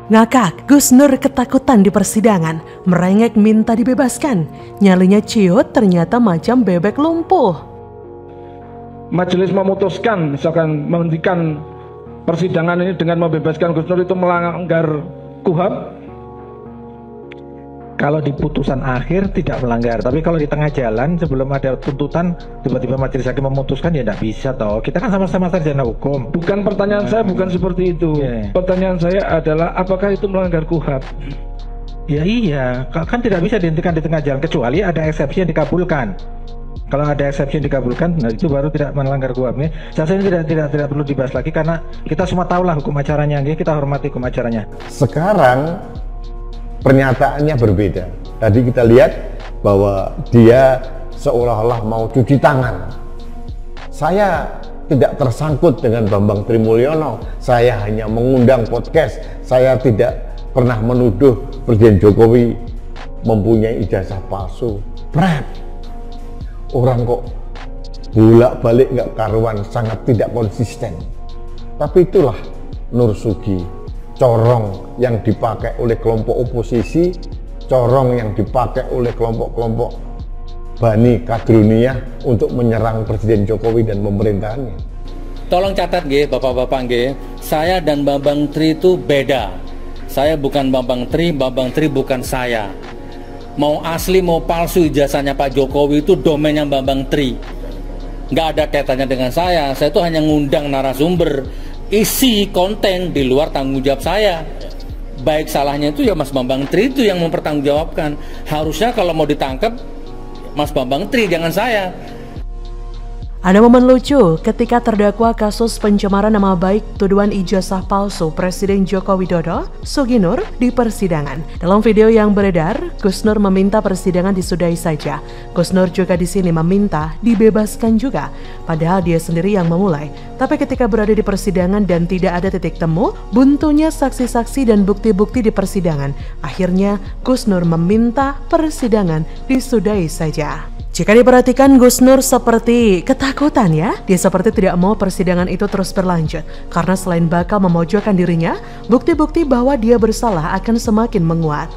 Ngakak, Gus Nur ketakutan di persidangan, merengek minta dibebaskan. Nyalinya ciut ternyata macam bebek lumpuh. Majelis memutuskan misalkan menghentikan persidangan ini dengan membebaskan Gus Nur itu melanggar KUHAP. Kalau di putusan akhir tidak melanggar, tapi kalau di tengah jalan sebelum ada tuntutan tiba-tiba majelis hakim memutuskan ya tidak bisa toh. Kita kan sama-sama sarjana hukum. Bukan pertanyaan saya bukan seperti itu. Pertanyaan saya adalah apakah itu melanggar KUHAP? Ya iya, kan tidak bisa dihentikan di tengah jalan kecuali ada eksepsi yang dikabulkan. Kalau ada eksepsi yang dikabulkan, nah itu baru tidak melanggar KUHAP. Saya ini tidak perlu dibahas lagi karena kita semua tahulah hukum acaranya, kita hormati hukum acaranya. Sekarang pernyataannya berbeda. Tadi kita lihat bahwa dia seolah-olah mau cuci tangan. Saya tidak tersangkut dengan Bambang Trimulyono. Saya hanya mengundang podcast. Saya tidak pernah menuduh Presiden Jokowi mempunyai ijazah palsu. Pret. Orang kok bolak-balik nggak karuan, sangat tidak konsisten. Tapi itulah Nur Sugi, corong yang dipakai oleh kelompok oposisi, corong yang dipakai oleh kelompok-kelompok Bani Kadruniyah untuk menyerang Presiden Jokowi dan pemerintahannya. Tolong catat nggih, Bapak-bapak nggih, saya dan Bambang Tri itu beda. Saya bukan Bambang Tri bukan saya. Mau asli mau palsu ijazahnya Pak Jokowi itu domainnya Bambang Tri. Nggak ada kaitannya dengan saya itu hanya ngundang narasumber. Isi konten di luar tanggung jawab saya. Baik salahnya itu ya Mas Bambang Tri itu yang mempertanggungjawabkan. Harusnya kalau mau ditangkap Mas Bambang Tri, jangan saya. Ada momen lucu ketika terdakwa kasus pencemaran nama baik tuduhan ijazah palsu Presiden Joko Widodo, Sugi Nur, di persidangan. Dalam video yang beredar, Gus Nur meminta persidangan disudahi saja. Gus Nur juga di sini meminta dibebaskan juga, padahal dia sendiri yang memulai. Tapi ketika berada di persidangan dan tidak ada titik temu, buntunya saksi-saksi dan bukti-bukti di persidangan. Akhirnya Gus Nur meminta persidangan disudahi saja. Jika diperhatikan, Gus Nur seperti ketakutan ya. Dia seperti tidak mau persidangan itu terus berlanjut. Karena selain bakal memojokkan dirinya, bukti-bukti bahwa dia bersalah akan semakin menguat.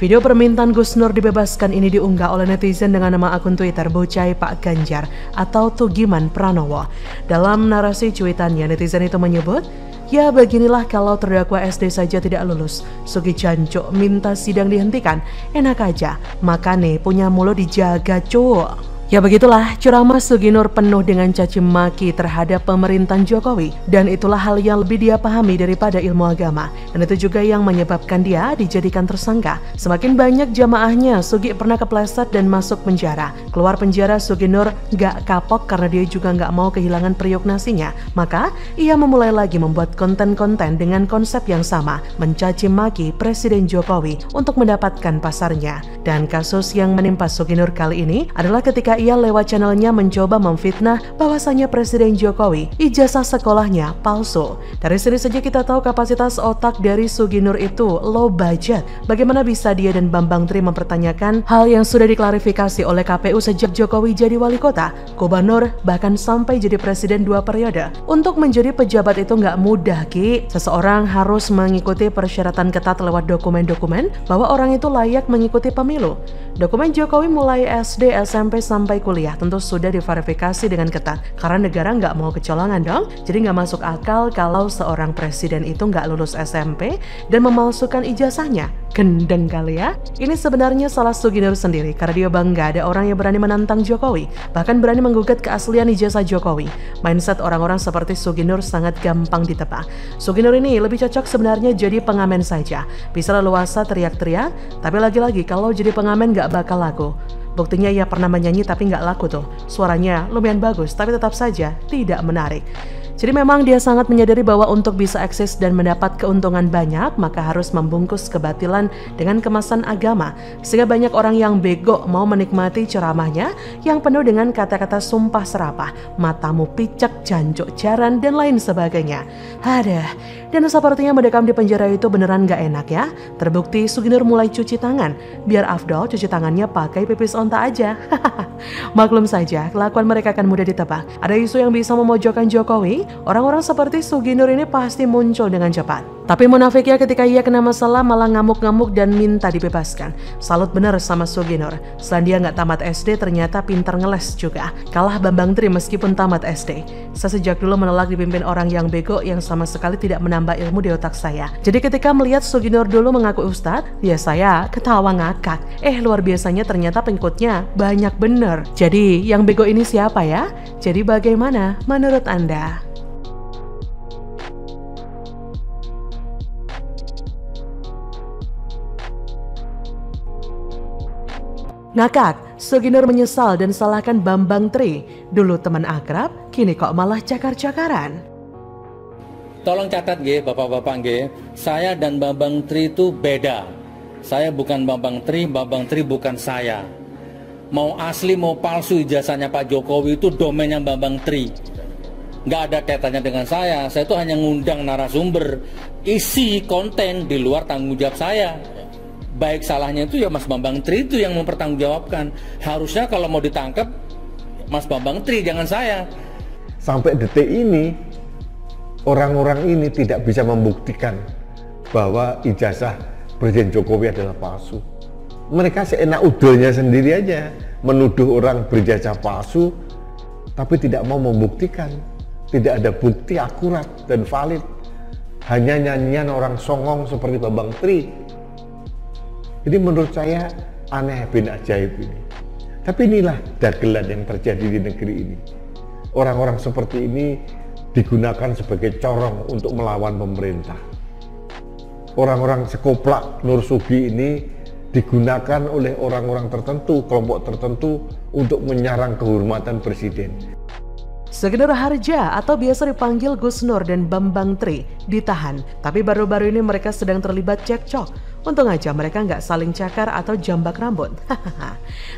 Video permintaan Gus Nur dibebaskan ini diunggah oleh netizen dengan nama akun Twitter Bocai Pak Ganjar atau Tugiman Pranowo. Dalam narasi cuitannya, netizen itu menyebut, "Ya beginilah kalau terdakwa SD saja tidak lulus. Sugi jancuk minta sidang dihentikan. Enak aja, makane punya mulut dijaga cuk." Ya begitulah ceramah Sugi Nur penuh dengan caci maki terhadap pemerintahan Jokowi. Dan itulah hal yang lebih dia pahami daripada ilmu agama. Dan itu juga yang menyebabkan dia dijadikan tersangka. Semakin banyak jamaahnya, Sugi pernah kepleset dan masuk penjara. Keluar penjara, Sugi Nur gak kapok karena dia juga gak mau kehilangan periuk nasinya. Maka ia memulai lagi membuat konten-konten dengan konsep yang sama, mencaci maki Presiden Jokowi untuk mendapatkan pasarnya. Dan kasus yang menimpa Sugi Nur kali ini adalah ketika ia lewat channelnya mencoba memfitnah bahwasanya Presiden Jokowi ijazah sekolahnya palsu. Dari sini saja kita tahu kapasitas otak dari Sugi Nur itu low budget. Bagaimana bisa dia dan Bambang Tri mempertanyakan hal yang sudah diklarifikasi oleh KPU sejak Jokowi jadi wali kota, gubernur, bahkan sampai jadi presiden 2 periode. Untuk menjadi pejabat itu nggak mudah, Ki. Seseorang harus mengikuti persyaratan ketat lewat dokumen-dokumen bahwa orang itu layak mengikuti pemilu. Dokumen Jokowi mulai SD, SMP, sampai kuliah tentu sudah diverifikasi dengan ketat. Karena negara nggak mau kecolongan dong. Jadi nggak masuk akal kalau seorang presiden itu nggak lulus SMP dan memalsukan ijazahnya. Gendeng kali ya. Ini sebenarnya salah Sugi Nur sendiri karena dia bangga ada orang yang berani menantang Jokowi. Bahkan berani menggugat keaslian ijazah Jokowi. Mindset orang-orang seperti Sugi Nur sangat gampang ditebak. Sugi Nur ini lebih cocok sebenarnya jadi pengamen saja. Bisa leluasa teriak-teriak, tapi lagi-lagi kalau jadi pengamen nggak bakal laku. Buktinya ia pernah menyanyi tapi nggak laku tuh. Suaranya lumayan bagus tapi tetap saja tidak menarik. Jadi memang dia sangat menyadari bahwa untuk bisa eksis dan mendapat keuntungan banyak, maka harus membungkus kebatilan dengan kemasan agama. Sehingga banyak orang yang bego mau menikmati ceramahnya yang penuh dengan kata-kata sumpah serapah, matamu picek, jancuk, jaran, dan lain sebagainya. Aduh, dan sepertinya mendekam di penjara itu beneran gak enak ya. Terbukti Sugi Nur mulai cuci tangan. Biar afdol cuci tangannya pakai pipis onta aja. Maklum saja, kelakuan mereka akan mudah ditebak. Ada isu yang bisa memojokkan Jokowi, orang-orang seperti Sugi Nur ini pasti muncul dengan cepat. Tapi munafiknya ketika ia kena masalah malah ngamuk-ngamuk dan minta dibebaskan. Salut bener sama Suginur. Selain dia nggak tamat SD, ternyata pintar ngeles juga. Kalah Bambang Tri meskipun tamat SD. Saya sejak dulu menolak dipimpin orang yang bego yang sama sekali tidak menambah ilmu di otak saya. Jadi ketika melihat Suginur dulu mengaku ustadz, ya saya ketawa ngakak. Luar biasanya ternyata pengikutnya banyak bener. Jadi yang bego ini siapa ya? Jadi bagaimana menurut Anda? Ngakak, Suginur menyesal dan salahkan Bambang Tri. Dulu teman akrab, kini kok malah cakar-cakaran. Tolong catat bapak-bapak saya dan Bambang Tri itu beda. Saya bukan Bambang Tri bukan saya. Mau asli mau palsu ijazahnya Pak Jokowi itu domainnya Bambang Tri. Nggak ada kaitannya dengan saya itu hanya ngundang narasumber. Isi konten di luar tanggung jawab saya. Baik salahnya itu ya Mas Bambang Tri itu yang mempertanggungjawabkan. Harusnya kalau mau ditangkap Mas Bambang Tri, jangan saya. Sampai detik ini orang-orang ini tidak bisa membuktikan bahwa ijazah Presiden Jokowi adalah palsu. Mereka seenak udolnya sendiri aja menuduh orang berijazah palsu, tapi tidak mau membuktikan. Tidak ada bukti akurat dan valid. Hanya nyanyian orang songong seperti Bambang Tri. Jadi menurut saya aneh bin ajaib ini. Tapi inilah dagelan yang terjadi di negeri ini. Orang-orang seperti ini digunakan sebagai corong untuk melawan pemerintah. Orang-orang sekoplak Nur Sugi ini digunakan oleh orang-orang tertentu, kelompok tertentu untuk menyerang kehormatan presiden. Suginur Harja atau biasa dipanggil Gus Nur dan Bambang Tri ditahan, tapi baru-baru ini mereka sedang terlibat cekcok. Untung aja mereka nggak saling cakar atau jambak rambut.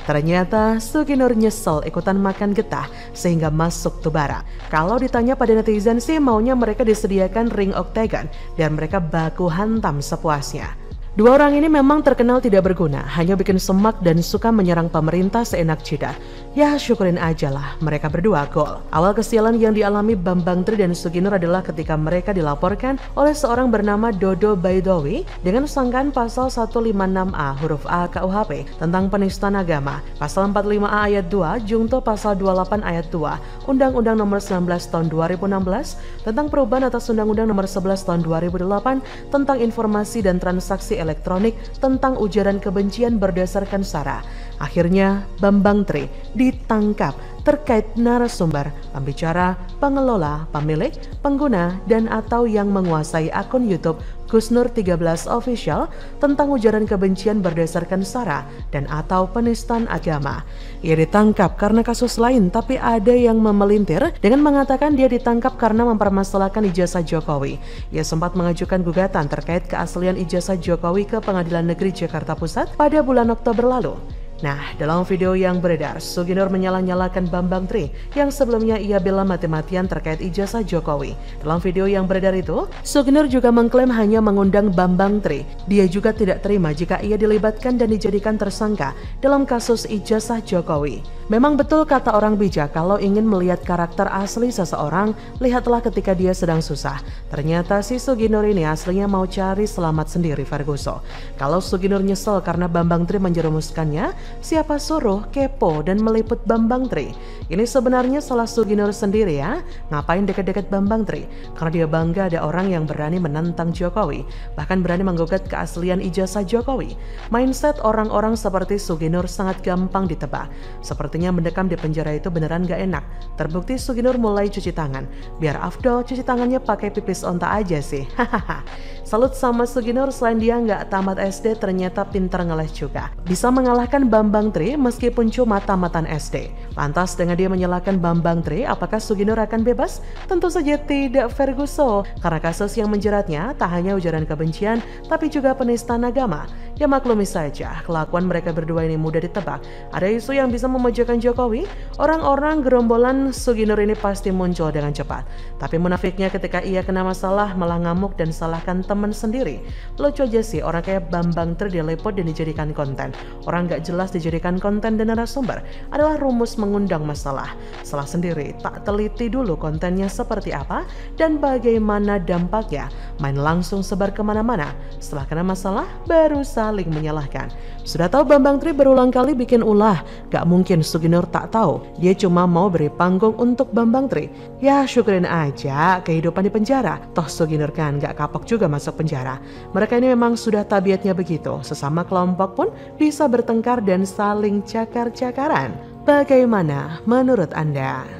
Ternyata Suginur nyesel ikutan makan getah sehingga masuk tubara. Kalau ditanya pada netizen sih maunya mereka disediakan ring oktagon dan mereka baku hantam sepuasnya. Dua orang ini memang terkenal tidak berguna, hanya bikin semak dan suka menyerang pemerintah seenak jidat. Ya syukurin aja lah mereka berdua gol. Awal kesialan yang dialami Bambang Tri dan Suginur adalah ketika mereka dilaporkan oleh seorang bernama Dodo Baidowi dengan sangkaan pasal 156A huruf A KUHP tentang penistaan agama, pasal 45A ayat 2, Jungto pasal 28 ayat 2, Undang-Undang nomor 19 tahun 2016 tentang perubahan atas Undang-Undang nomor 11 tahun 2008 tentang informasi dan transaksi elektronik tentang ujaran kebencian berdasarkan SARA. Akhirnya Bambang Tri ditangkap terkait narasumber, pembicara, pengelola, pemilik, pengguna, dan atau yang menguasai akun YouTube Gus Nur 13 Official tentang ujaran kebencian berdasarkan SARA dan atau penistaan agama. Ia ditangkap karena kasus lain, tapi ada yang memelintir dengan mengatakan dia ditangkap karena mempermasalahkan ijazah Jokowi. Ia sempat mengajukan gugatan terkait keaslian ijazah Jokowi ke Pengadilan Negeri Jakarta Pusat pada bulan Oktober lalu. Nah, dalam video yang beredar, Suginur menyalah-nyalakan Bambang Tri yang sebelumnya ia bela mati-matian terkait ijazah Jokowi. Dalam video yang beredar itu, Suginur juga mengklaim hanya mengundang Bambang Tri. Dia juga tidak terima jika ia dilibatkan dan dijadikan tersangka dalam kasus ijazah Jokowi. Memang betul kata orang bijak, kalau ingin melihat karakter asli seseorang, lihatlah ketika dia sedang susah. Ternyata si Suginur ini aslinya mau cari selamat sendiri, Ferguso. Kalau Suginur nyesel karena Bambang Tri menjerumuskannya, siapa suruh kepo dan meliput Bambang Tri? Ini sebenarnya salah Suginur sendiri ya. Ngapain deket-deket Bambang Tri? Karena dia bangga ada orang yang berani menentang Jokowi, bahkan berani menggugat keaslian ijazah Jokowi. Mindset orang-orang seperti Suginur sangat gampang ditebak. Sepertinya mendekam di penjara itu beneran gak enak. Terbukti Suginur mulai cuci tangan. Biar afdol cuci tangannya pakai pipis onta aja sih. Hahaha. Salut sama Suginur, selain dia nggak tamat SD ternyata pintar ngeles juga. Bisa mengalahkan Bambang Tri meskipun cuma tamatan SD. Lantas dengan dia menyalahkan Bambang Tri, apakah Suginur akan bebas? Tentu saja tidak, Ferguso. Karena kasus yang menjeratnya tak hanya ujaran kebencian, tapi juga penistaan agama. Ya maklumi saja, kelakuan mereka berdua ini mudah ditebak. Ada isu yang bisa memojokkan Jokowi, orang-orang gerombolan Suginur ini pasti muncul dengan cepat. Tapi munafiknya ketika ia kena masalah malah ngamuk dan salahkan teman teman sendiri. Lucu aja sih, orang kayak Bambang Tri diliput dan dijadikan konten. Orang gak jelas dijadikan konten dan narasumber adalah rumus mengundang masalah. Salah sendiri, tak teliti dulu kontennya seperti apa dan bagaimana dampaknya. Main langsung sebar kemana-mana. Setelah kena masalah, baru saling menyalahkan. Sudah tahu Bambang Tri berulang kali bikin ulah. Gak mungkin Suginur tak tahu. Dia cuma mau beri panggung untuk Bambang Tri. Ya syukurin aja kehidupan di penjara. Toh Suginur kan gak kapok juga masuk penjara. Mereka ini memang sudah tabiatnya begitu. Sesama kelompok pun bisa bertengkar dan saling cakar-cakaran. Bagaimana menurut Anda?